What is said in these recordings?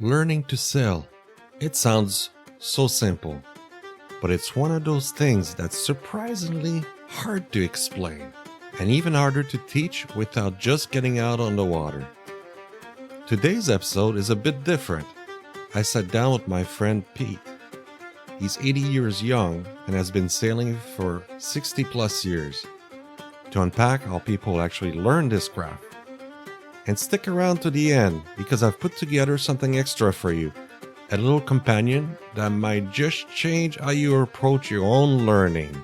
Learning to sail. It sounds so simple, but it's one of those things that's surprisingly hard to explain and even harder to teach without just getting out on the water. Today's episode is a bit different. I sat down with my friend Pete. He's 80 years young and has been sailing for 60 plus years to unpack how people actually learn this craft. And stick around to the end because I've put together something extra for you, a little companion that might just change how you approach your own learning.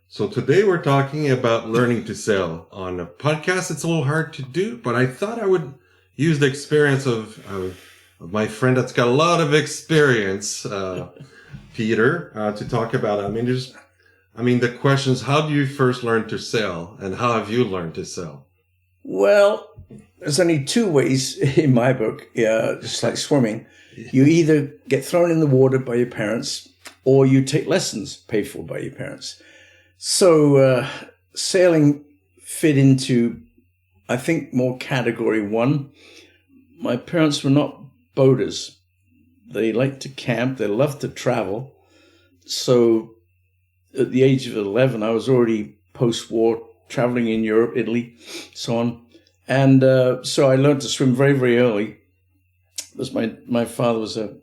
So today we're talking about learning to sail. On a podcast, it's a little hard to do, but I thought I would use the experience of my friend that's got a lot of experience, Peter, to talk about it. The questions, how do you first learn to sail and how have you learned to sail? Well, there's only two ways in my book, just like swimming. You either get thrown in the water by your parents or you take lessons paid for by your parents. So sailing fit into, I think, more category one. My parents were not boaters. They liked to camp. They loved to travel. So at the age of 11, I was already post-war traveling in Europe, Italy, so on. And so I learned to swim very, very early. Because my father was a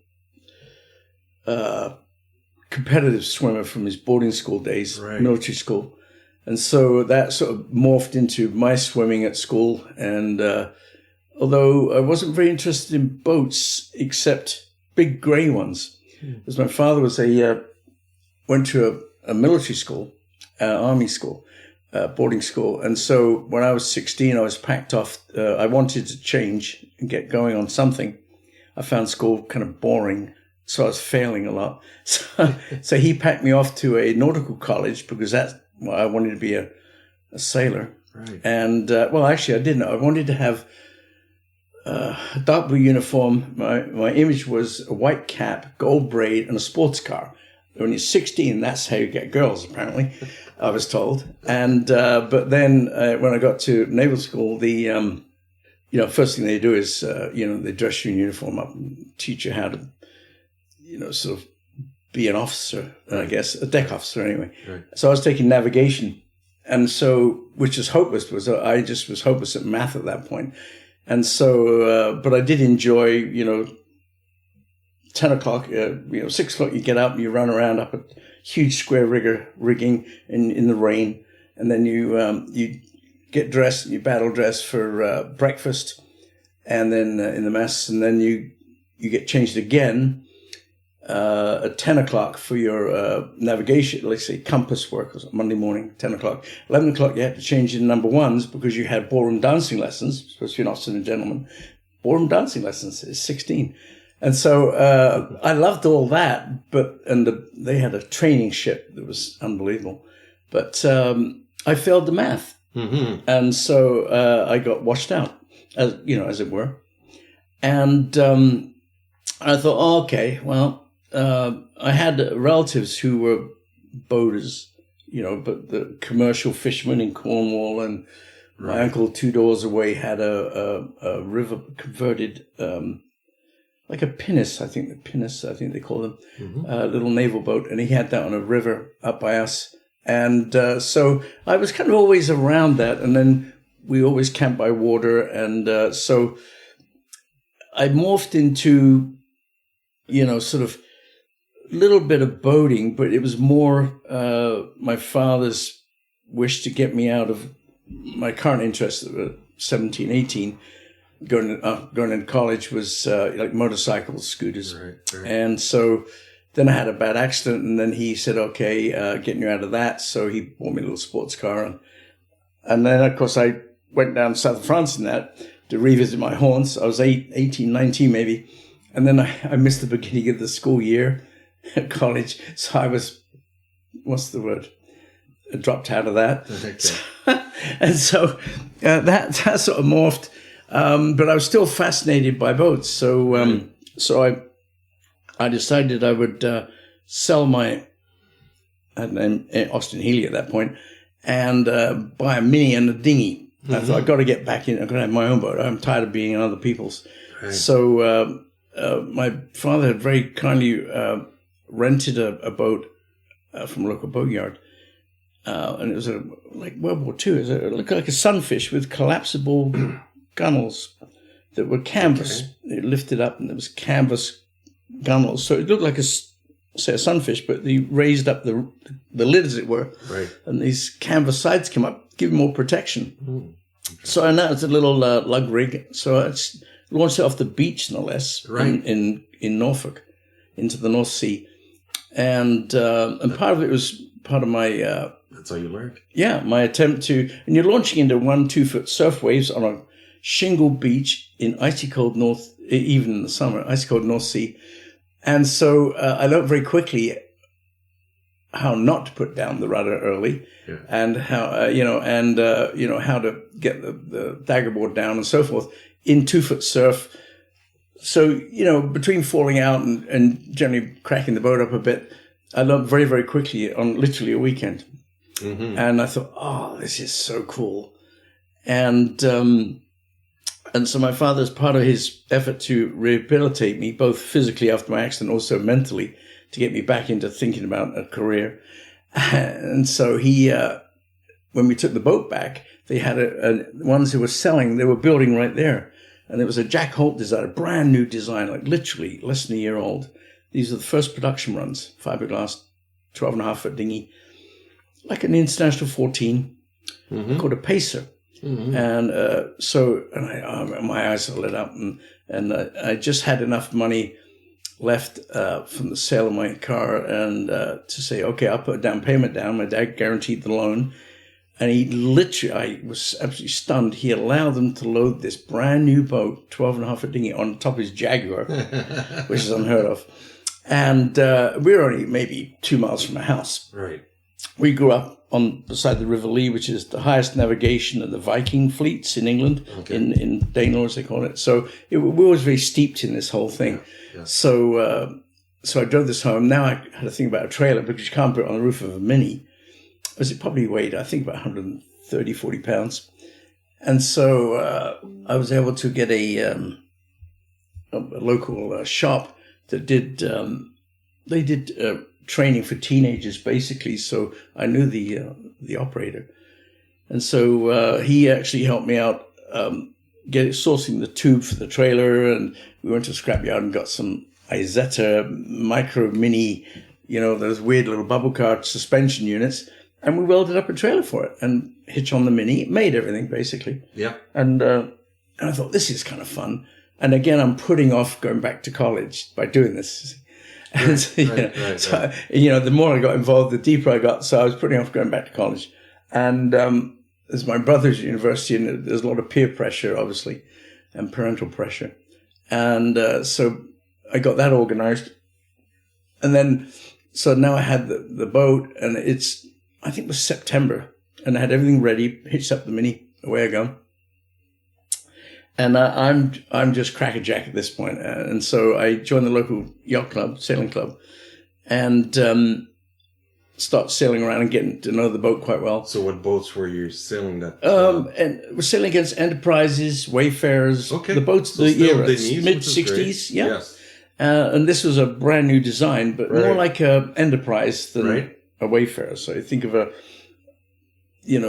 competitive swimmer from his boarding school days, right. Military school. And so that sort of morphed into my swimming at school. And although I wasn't very interested in boats, except big gray ones, because my father was went to a military school, army school, boarding school. And so when I was 16, I was packed off. I wanted to change and get going on something. I found school kind of boring. So I was failing a lot. So he packed me off to a nautical college because I wanted to be a sailor. Right. And, actually, I didn't. I wanted to have a dark blue uniform. My image was a white cap, gold braid, and a sports car. When you're 16, that's how you get girls, apparently, I was told. And but then when I got to naval school, the first thing they do is, they dress you in uniform up and teach you how to sort of be an officer, I guess, a deck officer anyway. Right. So I was taking navigation. And so, which is hopeless, I just was hopeless at math at that point. And so, but I did enjoy, 10 o'clock, 6 o'clock, you get up and you run around up a huge square rigging in the rain. And then you get dressed, you battle dress for breakfast and then in the mess. And then you get changed again at 10 o'clock for your navigation, let's say compass work, Monday morning, 10 o'clock. 11 o'clock, you had to change into number ones because you had ballroom dancing lessons, supposed to be an officer and a gentleman. Ballroom dancing lessons is 16. And so I loved all that, they had a training ship that was unbelievable. But I failed the math. Mm-hmm. And so I got washed out, as it were. And I thought, okay, well, I had relatives who were boaters, but the commercial fishermen in Cornwall, and right. My uncle 2 doors away had a river converted, like a pinnace, I think they call them, mm-hmm. A little naval boat, and he had that on a river up by us. And so I was kind of always around that, and then we always camped by water, and so I morphed into, sort of little bit of boating, but it was more my father's wish to get me out of my current interest at 17, 18. Going into college was like motorcycles, scooters. Right. And so then I had a bad accident, and then he said, okay, getting you out of that. So he bought me a little sports car. And then, of course, I went down south of France in that to revisit my haunts. I was 18, 19 maybe. And then I missed the beginning of the school year at college. So I was, I dropped out of that. Okay. And so that sort of morphed. But I was still fascinated by boats. So So I decided I would sell my, I had named Austin Healey at that point, and buy a mini and a dinghy. I thought, I've got to get back in. I've got to have my own boat. I'm tired of being in other people's. Right. So my father had very kindly rented a boat from a local boatyard. And it was like World War II. It looked like a sunfish with collapsible gunnels that were canvas. Okay. It lifted up, and there was canvas gunnels. So it looked like a sunfish, but they raised up the lid, as it were. Right. And these canvas sides came up, giving more protection. Okay. So now it's a little lug rig. So I launched it off the beach, no less, right. in Norfolk, into the North Sea. And part of it was part of my... That's all you learned? Yeah, my attempt to... And you're launching into 1-2 foot surf waves on a shingle beach in icy cold even in the summer, icy cold North Sea. And so I learned very quickly how not to put down the rudder early, and how, how to get the daggerboard down and so forth in 2-foot surf. So, between falling out and generally cracking the boat up a bit, I learned very, very quickly on literally a weekend. Mm-hmm. And I thought, oh, this is so cool. And so my father, as part of his effort to rehabilitate me, both physically after my accident, also mentally, to get me back into thinking about a career. And so he, when we took the boat back, they had ones who were selling, they were building right there. And there was a Jack Holt design, a brand new design, like literally less than a year old. These are the first production runs, fiberglass, 12.5 foot dinghy, like an International 14, called a Pacer. Mm-hmm. And my eyes are lit up, and I just had enough money left from the sale of my car, and to say, okay, I'll put a down payment down. My dad guaranteed the loan, and he literally, I was absolutely stunned. He allowed them to load this brand new boat, 12.5 foot dinghy, on top of his Jaguar, which is unheard of. And we were only maybe 2 miles from a house. Right. We grew up on beside the River Lee, which is the highest navigation of the Viking fleets in England, in Danelaw, as they call it. So we were always very steeped in this whole thing. Yeah. Yeah. So I drove this home. Now I had to think about a trailer, because you can't put it on the roof of a Mini. As it probably weighed, I think, about 130, 40 pounds. And so I was able to get a local shop that did training for teenagers, basically. So I knew the operator, and so he actually helped me out sourcing the tube for the trailer. And we went to a scrapyard and got some Izetta micro mini, those weird little bubble car suspension units, and we welded up a trailer for it and hitch on the Mini. It made everything basically. Yeah. And I thought, this is kind of fun. And again, I'm putting off going back to college by doing this. And the more I got involved, the deeper I got. So I was putting off going back to college. And there's my brother's at university, and there's a lot of peer pressure, obviously, and parental pressure. And so I got that organized. And then, so now I had the boat, and I think it was September, and I had everything ready, hitched up the Mini, away I go. And I'm just crackerjack at this point. And so I joined the local yacht club, sailing club, and start sailing around and getting to know the boat quite well. So what boats were you sailing that? And we're sailing against Enterprises, Wayfarers, the boats of the era, mid-60s. Yeah. Yes. And this was a brand new design, but more like a Enterprise than a Wayfarer. So you think of a,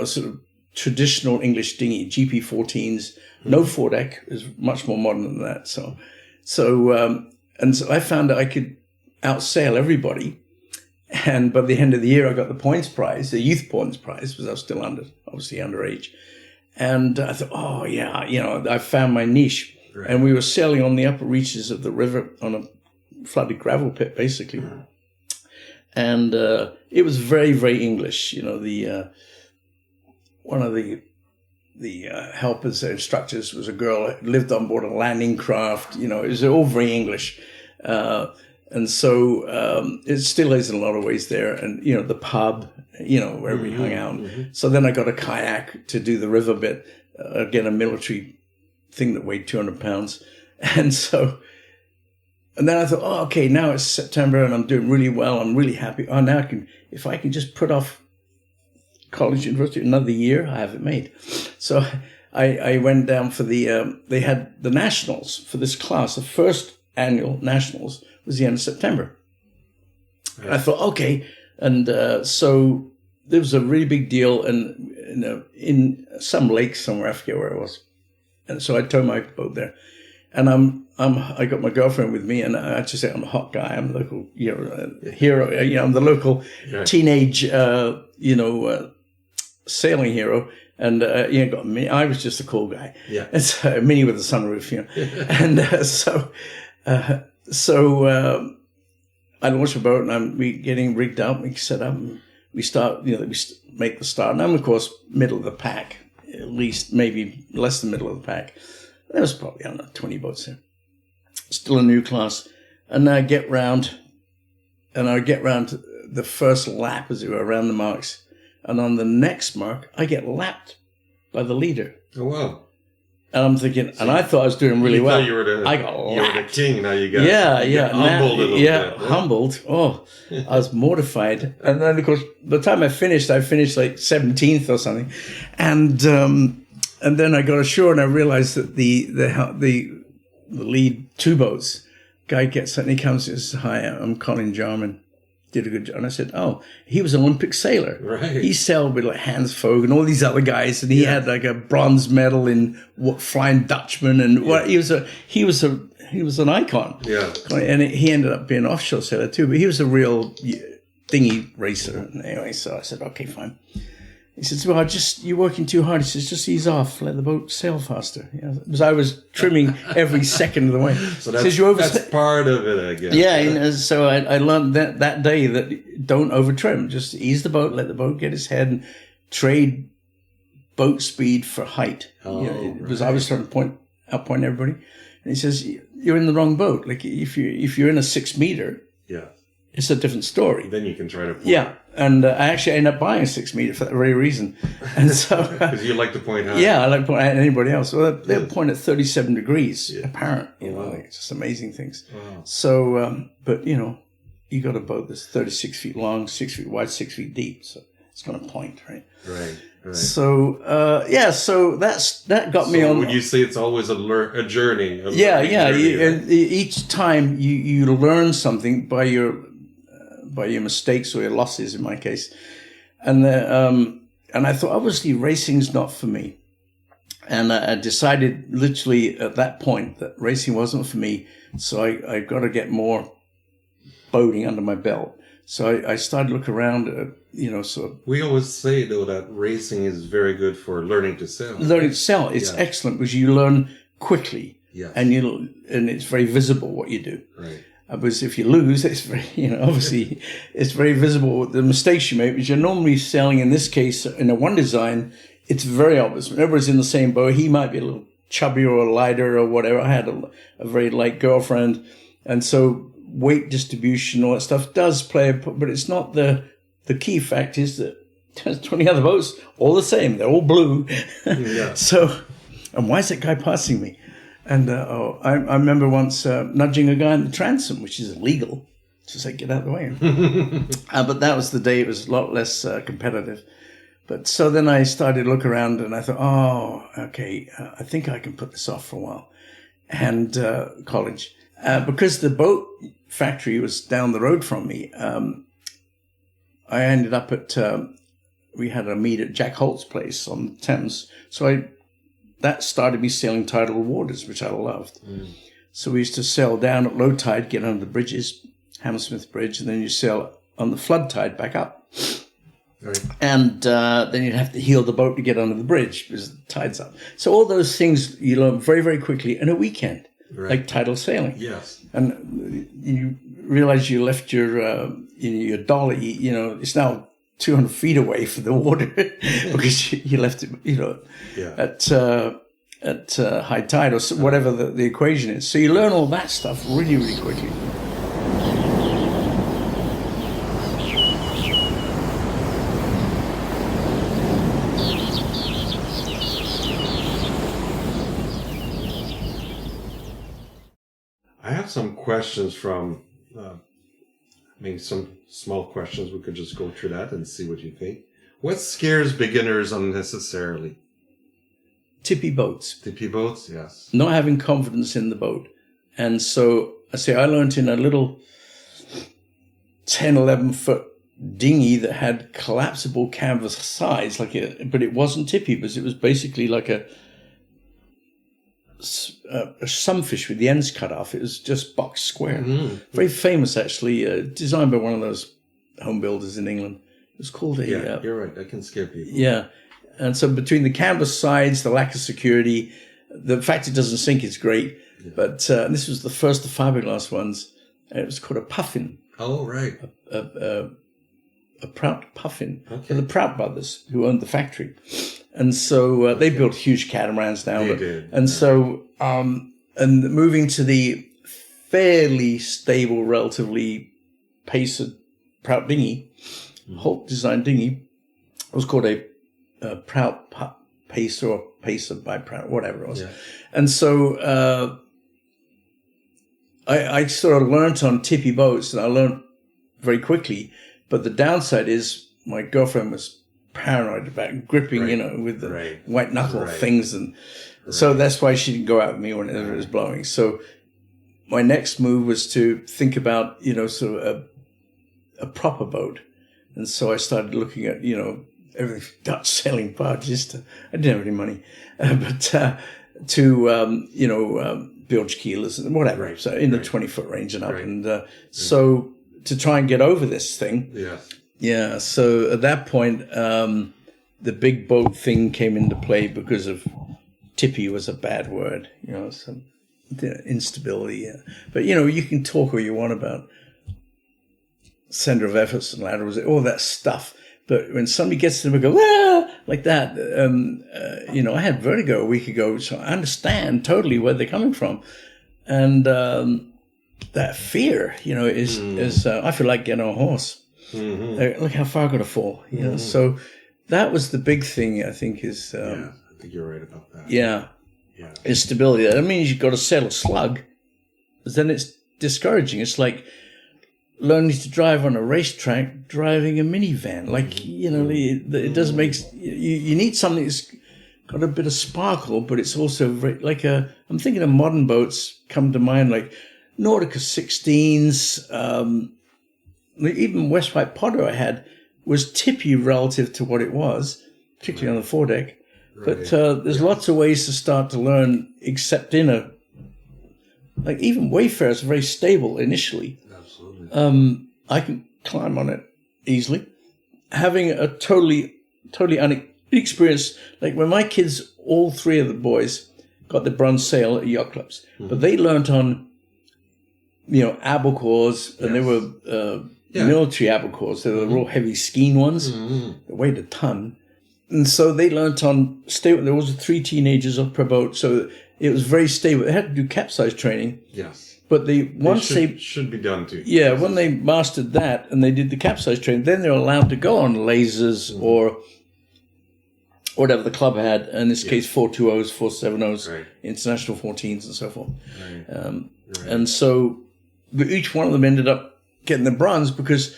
sort of traditional English dinghy, GP14s. No foredeck, is much more modern than that. So I found that I could outsail everybody. And by the end of the year, I got the points prize, the youth points prize, because I was still obviously underage. And I thought, oh yeah, I found my niche. Right. And we were sailing on the upper reaches of the river on a flooded gravel pit, basically. Mm-hmm. And it was very, very English. One of the helpers, instructors, was a girl who lived on board a landing craft. It was all very English. And so it still is in a lot of ways there. And, the pub, where we hung out. Mm-hmm. So then I got a kayak to do the river bit. Again, a military thing that weighed 200 pounds. And so And then I thought, oh, okay, now it's September and I'm doing really well. I'm really happy. Oh, now if I can just put off college, university another year, I have it made. So I went down for they had the nationals for this class. The first annual nationals was the end of September. Right. And I thought, okay. And so there was a really big deal in some lake somewhere, I forget where it was. And so I towed my boat there. And I got my girlfriend with me, and I just say I'm a hot guy. I'm the local, hero. I'm the local teenage, sailing hero. And got me. I was just a cool guy. Yeah. And so mini with a sunroof, and I launched a boat, and I'm getting rigged up. We set up, and we start. We make the start. And I'm of course middle of the pack, at least maybe less than middle of the pack. There was probably, I don't know, 20 boats there. Still a new class. And I get round to the first lap, as it were, around the marks. And on the next mark, I get lapped by the leader. Oh, wow. And I'm thinking, and I thought I was doing really well. I got lapped. You were the king, now you got humbled a little bit. Humbled. Oh, I was mortified. And then, of course, by the time I finished like 17th or something. And then I got ashore and I realized that the lead two boats guy gets and he comes and says, "Hi, I'm Colin Jarman. Did a good job." And I said, "Oh, he was an Olympic sailor. Right. He sailed with like Hans Fogh and all these other guys, and he had like a bronze medal in Flying Dutchman, and he was an icon. Yeah, and he ended up being an offshore sailor too, but he was a real dinghy racer. And anyway, so I said, okay, fine. He says, "Well, you're working too hard." He says, "Just ease off, let the boat sail faster." Because I was trimming every second of the way. So that's part of it, I guess. Yeah, so I learned that day that don't over trim. Just ease the boat, let the boat get its head, and trade boat speed for height. Because I was trying to outpoint everybody. And he says, "You're in the wrong boat. Like if you're in a 6 meter, it's a different story. Then you can try to point. Yeah." And I actually ended up buying a 6 meter for that very reason. And so, because you like to point high. Yeah, I like to point at anybody else. Well, they'll point at 37 degrees apparent. It's just amazing things. Wow. So, but you got a boat that's 36 feet long, 6 feet wide, 6 feet deep. So it's going to point, right? Right. So, so that got me on. Would you say it's always a journey? And each time you learn something by your mistakes or your losses, in my case. And I thought, obviously, racing's not for me. And I decided literally at that point that racing wasn't for me. So I got to get more boating under my belt. So I started to look around at, We always say, though, that racing is very good for learning to sail. Learning to sail. It's excellent because you learn quickly. Yes. And it's very visible what you do. Right. Because if you lose, it's very, obviously, it's very visible the mistakes you make. Because you're normally sailing, in this case, in a one design, it's very obvious. When everybody's in the same boat, he might be a little chubbier or lighter or whatever. I had a very light girlfriend. And so weight distribution, all that stuff does play a part, but it's not the key fact is that there's 20 other boats, all the same. They're all blue. Yeah. So, and why is that guy passing me? And I remember once nudging a guy in the transom, which is illegal. Just like, get out of the way. But that was the day it was a lot less competitive. But so then I started to look around and I thought, okay, I think I can put this off for a while. And college. Because the boat factory was down the road from me, I ended up at, we had a meet at Jack Holt's place on the Thames. So that started me sailing tidal waters, which I loved. Mm. So we used to sail down at low tide, get under the bridges, Hammersmith Bridge, and then you sail on the flood tide back up. Right. And then you'd have to heel the boat to get under the bridge because the tide's up. So all those things you learn very, very quickly in a weekend, like tidal sailing. Yes. And you realize you left your dolly, it's now 200 feet away from the water because you left it, at high tide or whatever the equation is. So you learn all that stuff really, really quickly. I have some questions from, some small questions. We could just go through that and see what you think. What scares beginners unnecessarily? Tippy boats. Tippy boats, yes. Not having confidence in the boat. And so I learned in a little 10, 11 foot dinghy that had collapsible canvas sides, but it wasn't tippy, because it was basically like a sunfish with the ends cut off. It was just box square. Mm-hmm. Very famous, actually, designed by one of those home builders in England. It was called a... Yeah, you're right. That can scare people. Yeah. And so between the canvas sides, the lack of security, the fact it doesn't sink is great. Yeah. But this was the first of fiberglass ones. It was called a puffin. Oh, right. A Prout puffin. Okay. For the Prout brothers, who owned the factory. And so they built huge catamarans now. They did. And so, and moving to the fairly stable, relatively pacer Prout dinghy, Holt designed dinghy, it was called a Prout Pacer or Pacer by Prout, whatever it was. Yeah. And so I sort of learnt on tippy boats, and I learnt very quickly. But the downside is my girlfriend was paranoid about gripping, with the white knuckle things. And so that's why she didn't go out with me whenever it was blowing. So my next move was to think about, sort of a proper boat. And so I started looking at, everything, Dutch sailing barges. I didn't have any money, but bilge keelers and whatever. Right. So in the 20-foot range and up. Right. And so to try and get over this thing. Yeah. Yeah. So at that point, the big boat thing came into play because of tippy was a bad word, some instability. Yeah. But, you can talk all you want about center of efforts and laterals, all that stuff. But when somebody gets to them and go, like that, I had vertigo a week ago, so I understand totally where they're coming from. And that fear, is I feel like getting on a horse. Mm-hmm. Look how far I got to fall. Mm-hmm. So that was the big thing, I think, is... I think you're right about that. Yeah. Is stability. That means you've got to settle slug. Then it's discouraging. It's like learning to drive on a racetrack, driving a minivan. It doesn't make... You need something that's got a bit of sparkle, but it's also very, I'm thinking of modern boats come to mind, like Nautica 16s, even West White Potter I had was tippy relative to what it was, particularly on the foredeck. Right. But there's lots of ways to start to learn, except in even Wayfarer is very stable initially. Absolutely. I can climb on it easily. Having a totally inexperienced, like when my kids, all three of the boys, got the bronze sail at yacht clubs, but they learned on, albacores, and they were military albacores. They were the real heavy skein ones. They weighed a ton. And so they learned on stable. There was 3 teenagers per boat, so it was very stable. They had to do capsize training. Yes. But they should be done too. Yeah, when they mastered that and they did the capsize training, then they were allowed to go on lasers or whatever the club had. In this case, 420s, 470s, international 14s, and so forth. Right. And so each one of them ended up getting the bronze because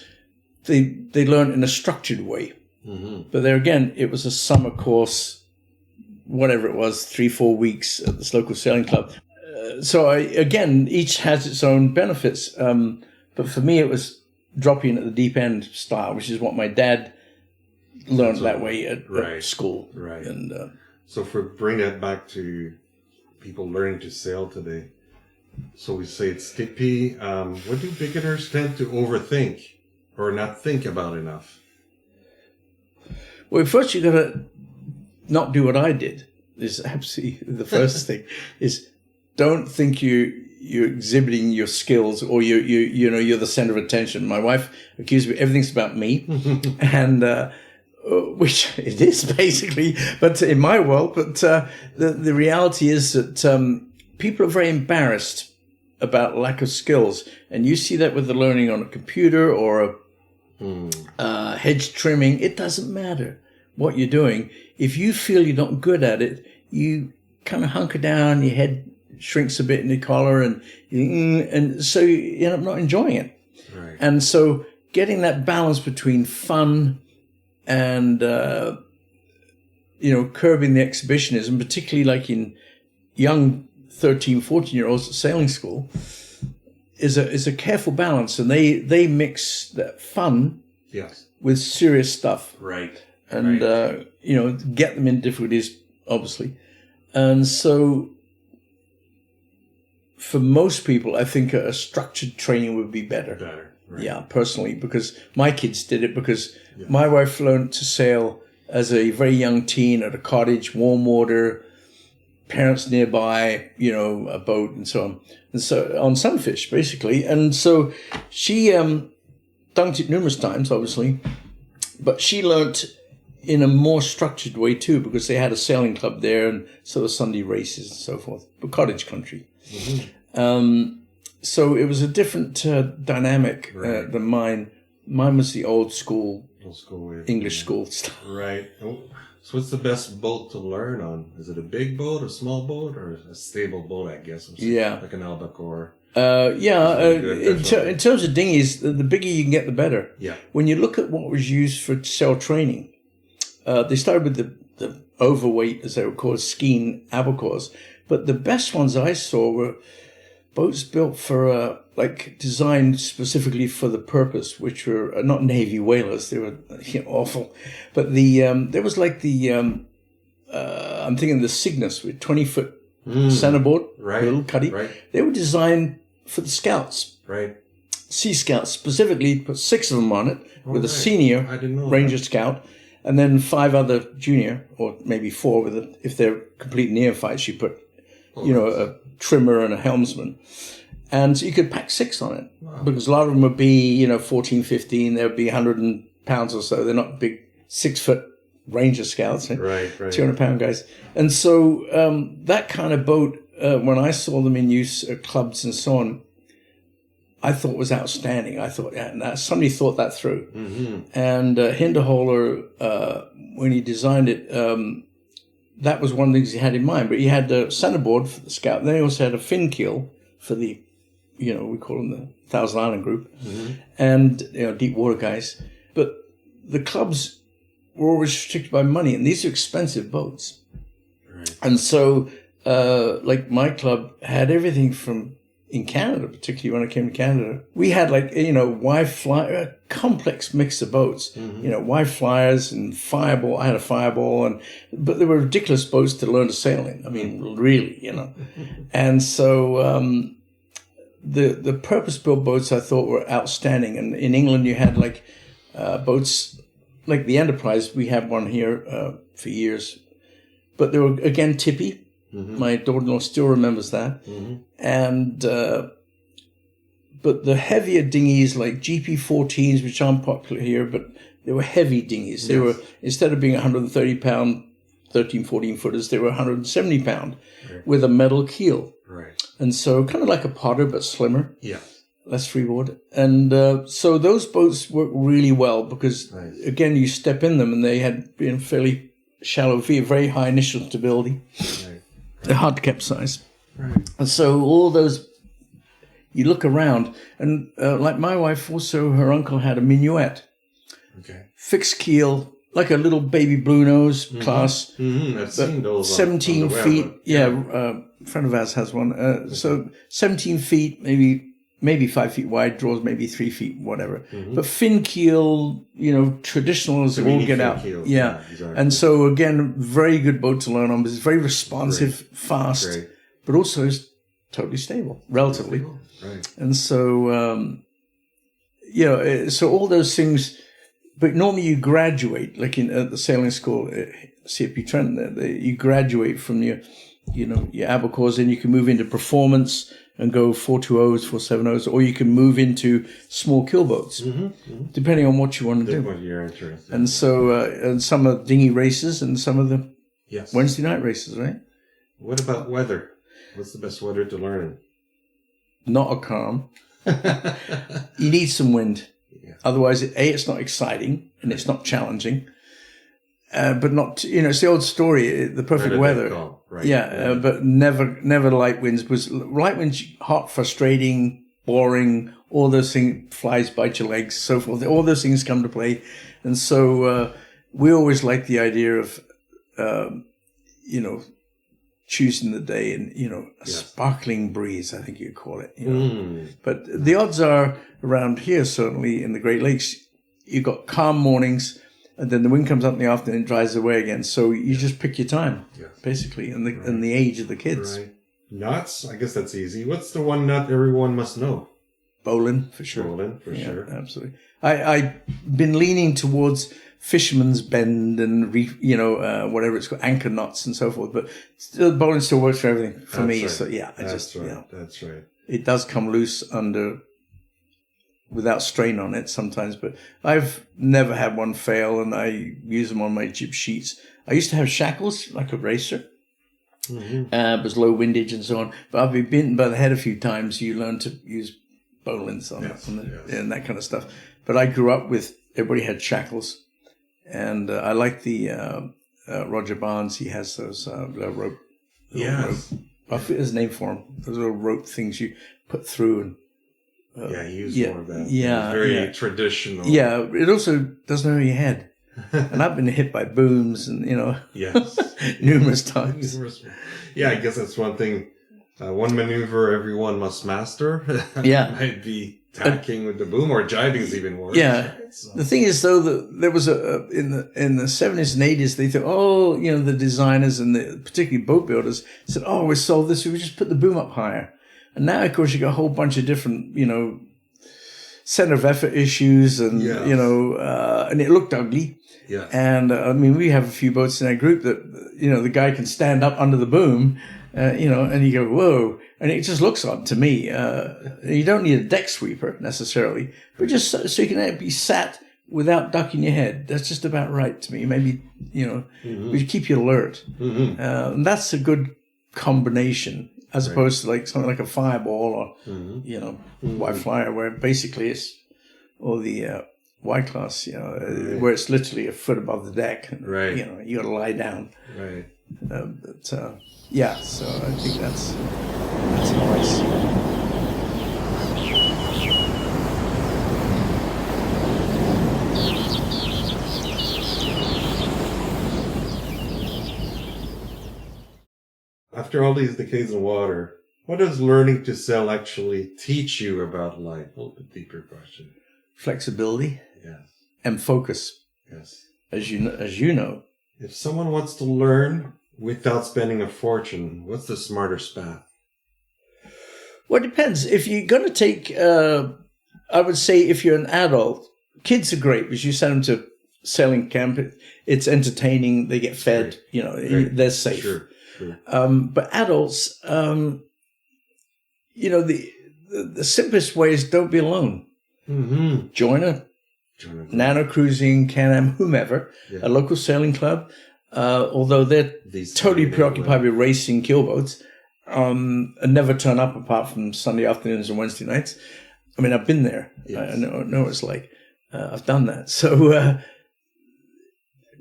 they learned in a structured way. Mm-hmm. But there again, it was a summer course, whatever it was, 3-4 weeks at this local sailing club. Each has its own benefits. But for me, it was dropping at the deep end style, which is what my dad learned that way at school. Right. And so if we bring that back to people learning to sail today, so we say it's tippy. What do beginners tend to overthink or not think about enough? Well, first you got to not do what I did. Is absolutely the first thing. Is don't think you're exhibiting your skills or you're the center of attention. My wife accused me everything's about me, and which it is basically, but in my world. But the reality is that people are very embarrassed about lack of skills, and you see that with the learning on a computer or a hedge trimming. It doesn't matter what you're doing. If you feel you're not good at it, you kind of hunker down, your head shrinks a bit in the collar, and so you end up not enjoying it. Right. And so getting that balance between fun and curbing the exhibitionism, particularly like in young 13, 14-year-olds at sailing school, is a careful balance, and they mix that fun Yes. with serious stuff, Right. and get them in difficulties, obviously. And so for most people, I think a structured training would be better. Better. Right. Yeah, personally, because my kids did it, because my wife learned to sail as a very young teen at a cottage, warm water, parents nearby, a boat and so on. And so on Sunfish, basically. And so she dunked it numerous times, obviously, but she learnt in a more structured way too, because they had a sailing club there and sort of Sunday races and so forth, but cottage country. Mm-hmm. So it was a different dynamic than mine. Mine was the old school English school stuff. Right. So what's the best boat to learn on? Is it a big boat, a small boat, or a stable boat, I guess? Yeah. Like an albacore. In terms of dinghies, the bigger you can get, the better. Yeah. When you look at what was used for sail training, they started with the overweight, as they were called, skein albacores. But the best ones I saw were boats built for, designed specifically for the purpose, which were not Navy whalers. They were awful. But there was I'm thinking the Cygnus with 20-foot centerboard, little cuddy. Right. They were designed for the scouts. Right. Sea Scouts specifically, put 6 of them on it with a senior Ranger Scout, and then 5 other junior, or maybe 4 if they're complete neophytes. You put, a trimmer and a helmsman. And so you could pack 6 on it, because a lot of them would be, 14, 15. There would be 100 pounds or so. They're not big 6-foot Ranger Scouts. Right. 200-pound guys. And so that kind of boat, when I saw them in use at clubs and so on, I thought was outstanding. I thought somebody thought that through. Mm-hmm. And Hinderholer, when he designed it, that was one of the things he had in mind. But he had the centerboard for the Scout. And then he also had a fin keel for the, we call them the Thousand Island Group, and deep water guys. But the clubs were always restricted by money, and these are expensive boats. Right. And so, my club had everything from, in Canada, particularly when I came to Canada, we had a complex mix of boats, wide flyers and Fireball. I had a Fireball, but they were ridiculous boats to learn to sail in. I mean, really, And so the purpose-built boats I thought were outstanding. And in England, you had boats like the Enterprise. We had one here for years, but they were again tippy. Mm-hmm. My daughter-in-law still remembers that. Mm-hmm. And but the heavier dinghies like GP14s, which aren't popular here, but they were heavy dinghies. Yes. They were, instead of being 130-pound, 13, 14-footers, they were 170-pound with a metal keel. Right. And so kind of like a Potter, but slimmer. Yeah. Less freeboard. And so those boats work really well because, again, you step in them and they had been fairly shallow feet, very high initial stability. Right. They're hard to capsize. Right. And so all those, you look around, and like my wife also, her uncle had a Minuet. Okay. Fixed keel, like a little baby Blue Nose class. Mm-hmm. I've seen those 17 on feet. A friend of ours has one. So 17 feet, maybe 5 feet wide, draws maybe 3 feet, whatever. Mm-hmm. But fin keel, traditional as all get out. Keel. Yeah. Exactly. And so again, very good boat to learn on, but it's very responsive, fast, but also is totally stable, relatively. Right. And so, so all those things, but normally you graduate, like at the sailing school, CFP Trent, you graduate from your albacores, and you can move into performance and go 420s, 470s, or you can move into small keel boats, depending on what you want to do. What you're interested in. And so, and some are dinghy races and some of the Wednesday night races, right? What about weather? What's the best weather to learn in? Not a calm. You need some wind. Yeah. Otherwise, it's not exciting and it's not challenging. but not, it's the old story, the perfect weather. Right. Yeah, but never light winds. Because light winds, hot, frustrating, boring, all those things, flies bite your legs, so forth. All those things come to play. And so we always like the idea of, choosing the day and, a sparkling breeze, I think you'd call it. But the odds are around here, certainly in the Great Lakes, you've got calm mornings, and then the wind comes up in the afternoon and dries away again. So you just pick your time, basically, and the age of the kids. Right. Nuts? I guess that's easy. What's the one nut everyone must know? Bowling, for sure. Bowling, for sure. Absolutely. I've been leaning towards Fisherman's Bend and, whatever it's called, anchor knots and so forth. But still, bowling still works for everything for me. Right. So, That's right. It does come loose without strain on it sometimes. But I've never had one fail, and I use them on my jib sheets. I used to have shackles like a racer. It was low windage and so on. But I've been bitten by the head a few times. You learn to use bowlines and that kind of stuff. But I grew up with, everybody had shackles. And I like the Roger Barnes. He has those rope. Rope. I forget his name for them. Those little rope things you put through. And he used more of that. Yeah, very traditional. Yeah, it also doesn't hurt your head. And I've been hit by booms and numerous times. Yeah, I guess that's one thing. One maneuver everyone must master. Might be tacking with the boom, or jibing is even worse. Yeah. Right? So. The thing is, though, that there was in the 70s and 80s, they thought, the designers and particularly boat builders said, we solved this. We just put the boom up higher. And now, of course, you got a whole bunch of different, center of effort issues, and and it looked ugly. Yeah. And we have a few boats in our group that the guy can stand up under the boom. And you go, whoa. And it just looks odd to me. You don't need a deck sweeper necessarily, but just so you can be sat without ducking your head. That's just about right to me. Maybe, we keep you alert. And that's a good combination as opposed to like something like a fireball or, white flyer, where basically it's all the Y class, where it's literally a foot above the deck. And, you got to lie down. Right. So I think that's nice. After all these decades in water, what does learning to sail actually teach you about life? A little bit deeper question. Flexibility. Yes. And focus. Yes. As you know. If someone wants to learn without spending a fortune, what's the smartest path? Well, it depends. If you're going to take, I would say if you're an adult, kids are great because you send them to sailing camp. It's entertaining. They get fed. They're safe. Sure. But adults, the simplest way is don't be alone. Mm-hmm. Join a nano cruising, Can-Am, whomever, a local sailing club. Although they're totally preoccupied with racing keelboats, and never turn up apart from Sunday afternoons and Wednesday nights. I mean, I've been there. Yes. I know what it's like. I've done that. So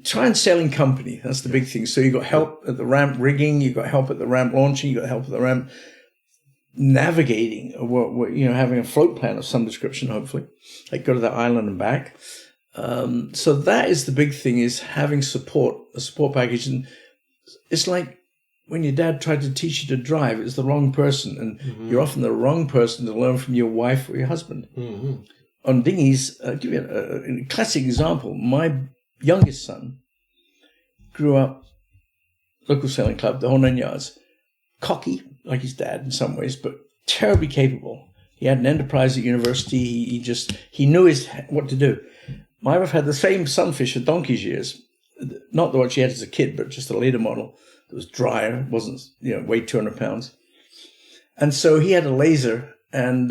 try and sail in company. That's the big thing. So you got help at the ramp rigging, you got help at the ramp launching, you got help at the ramp navigating, having a float plan of some description, hopefully, like go to that island and back. So that is the big thing, is having support, a support package. And it's like when your dad tried to teach you to drive, it's the wrong person. And you're often the wrong person to learn from your wife or your husband. Mm-hmm. On dinghies, I'll give you a classic example. My youngest son grew up, local sailing club, the whole 9 yards. Cocky, like his dad in some ways, but terribly capable. He had an enterprise at university. He knew what to do. My wife had the same Sunfish for donkey's years. Not the one she had as a kid, but just a later model. It was drier, wasn't, weighed 200 pounds. And so he had a laser. And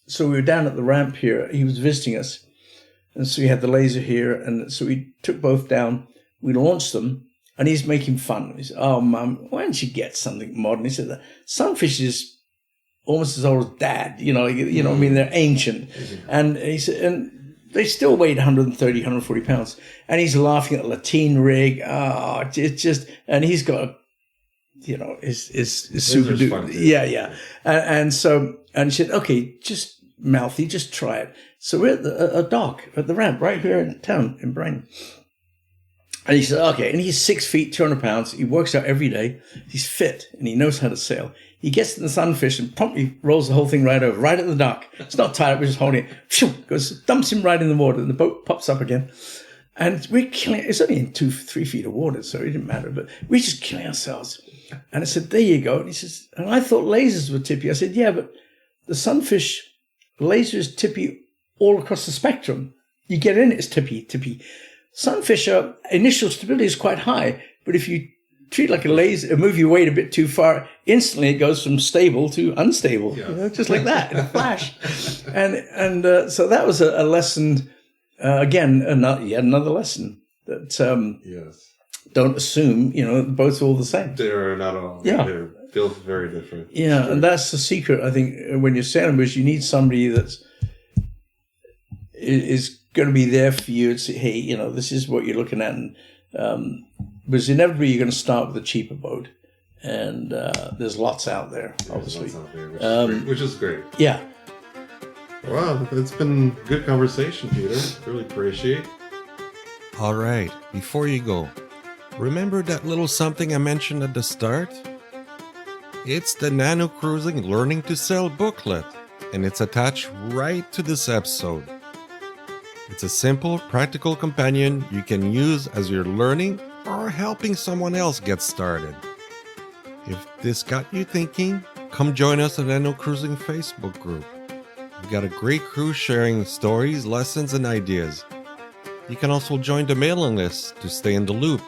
so we were down at the ramp here. He was visiting us. And so he had the laser here. And so we took both down. We launched them. And he's making fun. He said, "Oh, Mum, why don't you get something modern?" He said, "The Sunfish is almost as old as Dad. I mean, they're ancient." Mm-hmm. And he said, and they still weighed 130, 140 pounds. And he's laughing at the Latin rig. It's just, and he's got, is super duper. Yeah. And he said, okay, just mouthy, just try it. So we're at a dock at the ramp right here in town in Brighton. And he said, okay. And he's 6 feet, 200 pounds. He works out every day. He's fit and he knows how to sail. He gets to the sunfish and promptly rolls the whole thing right over, right at the dock. It's not tied up, we're just holding it. Phew, dumps him right in the water and the boat pops up again. And we're killing, it's only in 2-3 feet of water, so it didn't matter, but we're just killing ourselves. And I said, there you go. And he says, and I thought lasers were tippy. I said, yeah, but the sunfish laser is tippy all across the spectrum. You get in, it's tippy. Sunfish, initial stability is quite high, but if you treat like a laser, move your weight a bit too far, instantly it goes from stable to unstable, just like that in a flash. And so that was a lesson, again, another lesson that don't assume, both are all the same. They're not all. Yeah. They're built very different. Yeah, and that's the secret, I think, when you're sailing, because you need somebody that's is going to be there for you and say, hey, this is what you're looking at. And because inevitably you're going to start with a cheaper boat. And there's lots out there, obviously. Lots out there, which is great. Yeah. Wow, it's been good conversation, Peter. Really appreciate. All right, before you go, remember that little something I mentioned at the start? It's the Nano Cruising Learning to Sail booklet, and it's attached right to this episode. It's a simple, practical companion you can use as you're learning or helping someone else get started. If this got you thinking, come join us in the Nano Cruising Facebook group. We've got a great crew sharing stories, lessons, and ideas. You can also join the mailing list to stay in the loop.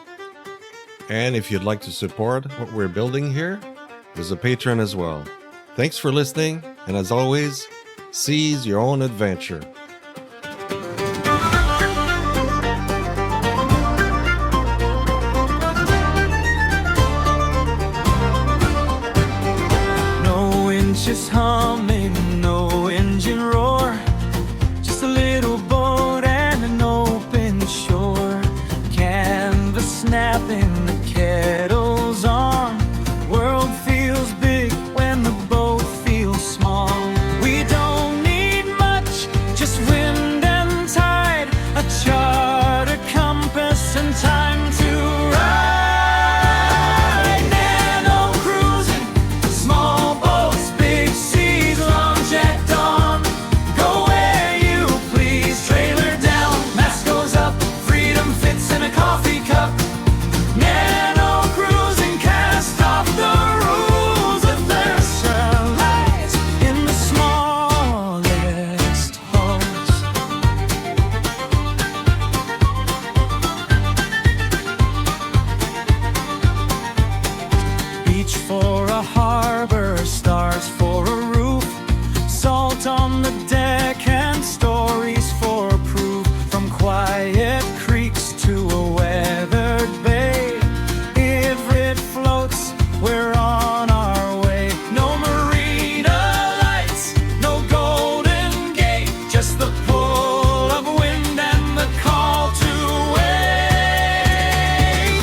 And if you'd like to support what we're building here, there's a Patreon as well. Thanks for listening, and as always, seize your own adventure. Just humming, no engine roar, just a little boat and an open shore, canvas snapping, the kettle's on, world feels big when the boat feels small. We don't need much, just wind and tide, a chart, a compass, and time to ride. For a harbor, stars for a roof, salt on the deck and stories for proof. From quiet creeks to a weathered bay, if it floats, we're on our way. No marina lights, no golden gate, just the pull of wind and the call to wait.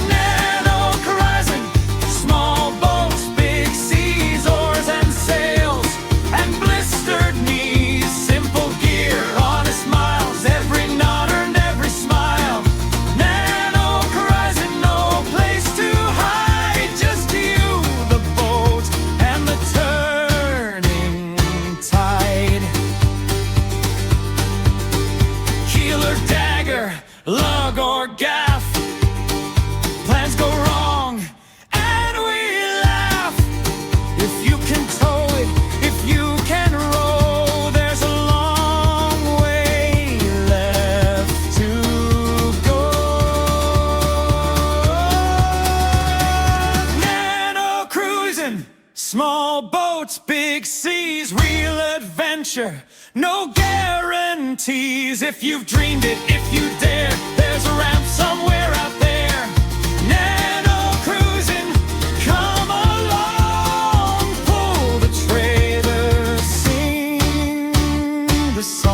Nano Horizon, small boats, big seas, oars and sails, and blistered knees, simple gear, honest miles, every nod earned every smile. Nano Horizon, no place to hide, just you, the boat, and the turning tide. Keel or dagger, lug or gaff, plans go wrong and we laugh. If you can tow it, if you can row, there's a long way left to go. Nano Cruising, small boats, big seas, real adventure, no guarantees. If you've dreamed it, if you dare, there's a ramp somewhere out there. Nano Cruising, come along, pull the trailer, sing the song.